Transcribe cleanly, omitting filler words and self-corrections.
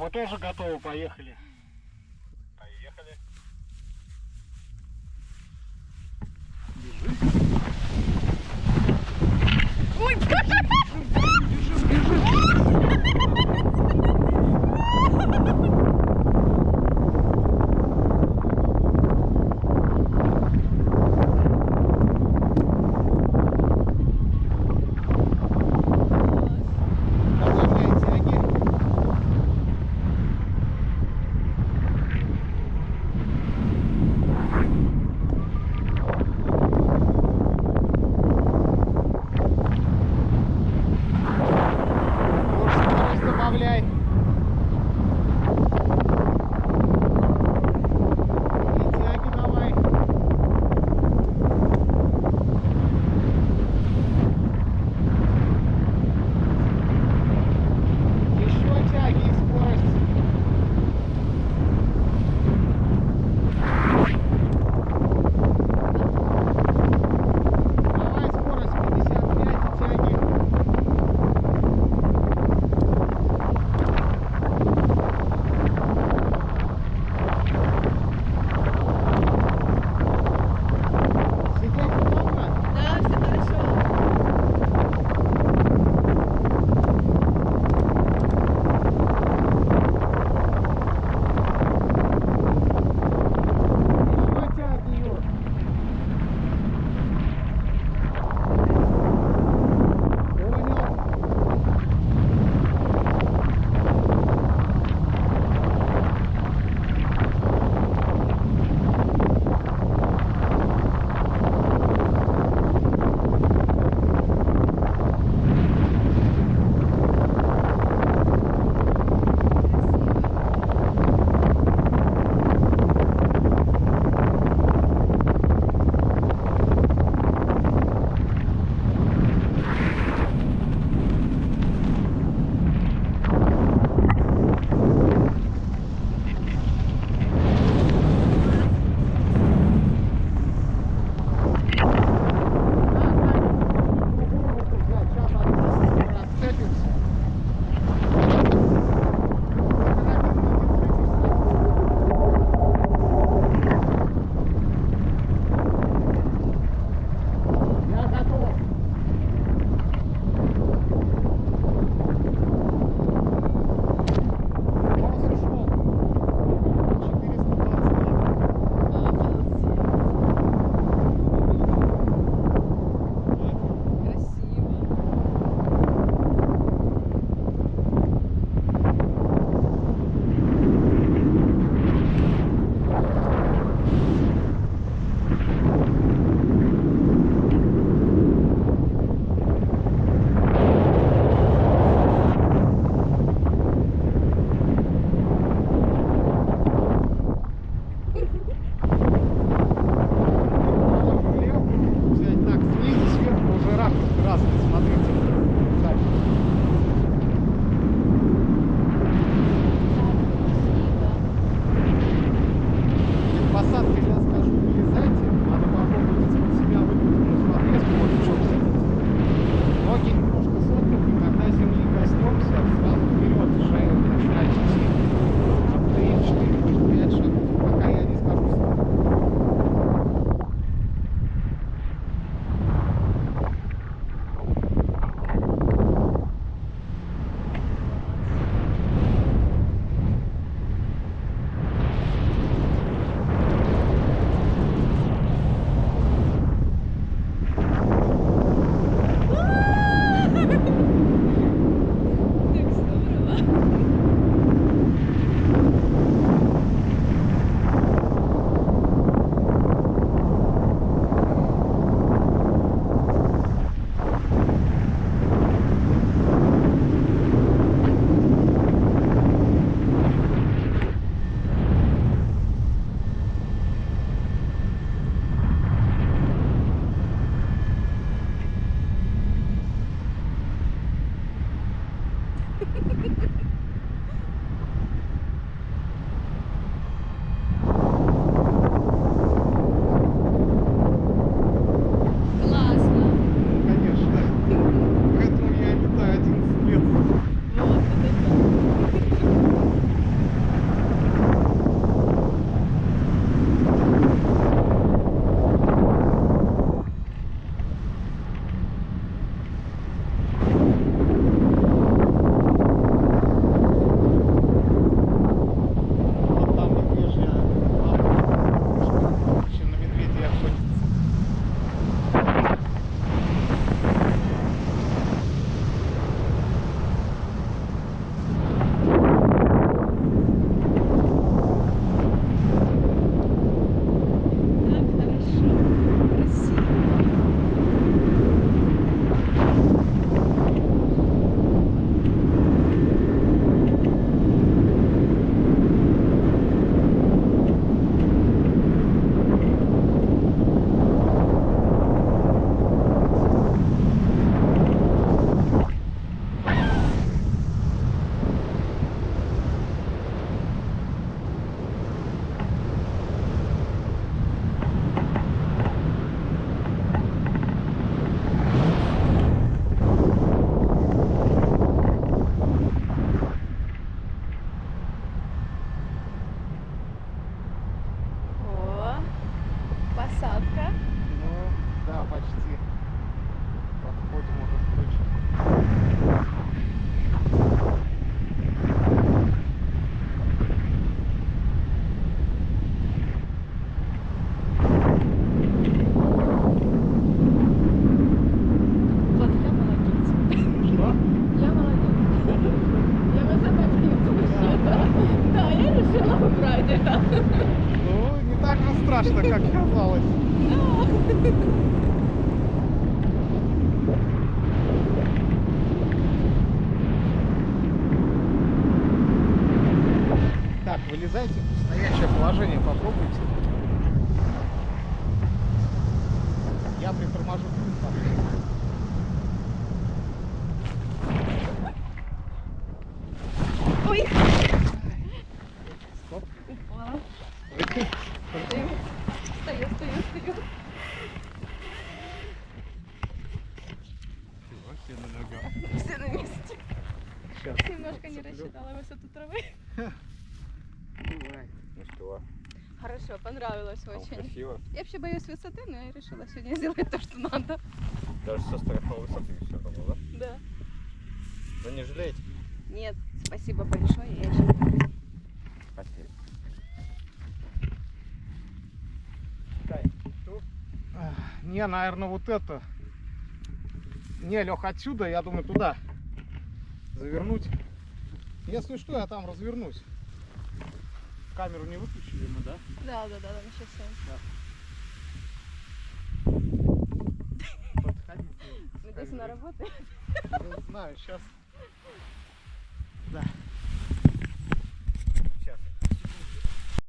Мы тоже готовы, поехали. Поехали. Ой, где-то. Ну, не так же страшно, как казалось. Так, вылезайте в стоящее положение, попробуйте. Я приторможу перед вами. Ой, Стоп. упала. Стою. Вообще на ногах. Все на месте. Сейчас. Немножко не рассчитала высоту травы. Бывает. Ну что, Хорошо, понравилось там очень. красиво. Я вообще боюсь высоты, но я решила сегодня сделать то, что надо. Даже со страховой высоты все равно, да? Да. Вы не жалеете? Нет, спасибо большое, я еще Спасибо. Не, наверное, вот это. Не, Лех, отсюда, я думаю, туда завернуть. Если что, я там развернусь. Камеру не выключили мы, да? Да, на шоссе. Подходите. Надеюсь, она работает. Не знаю, сейчас. Да.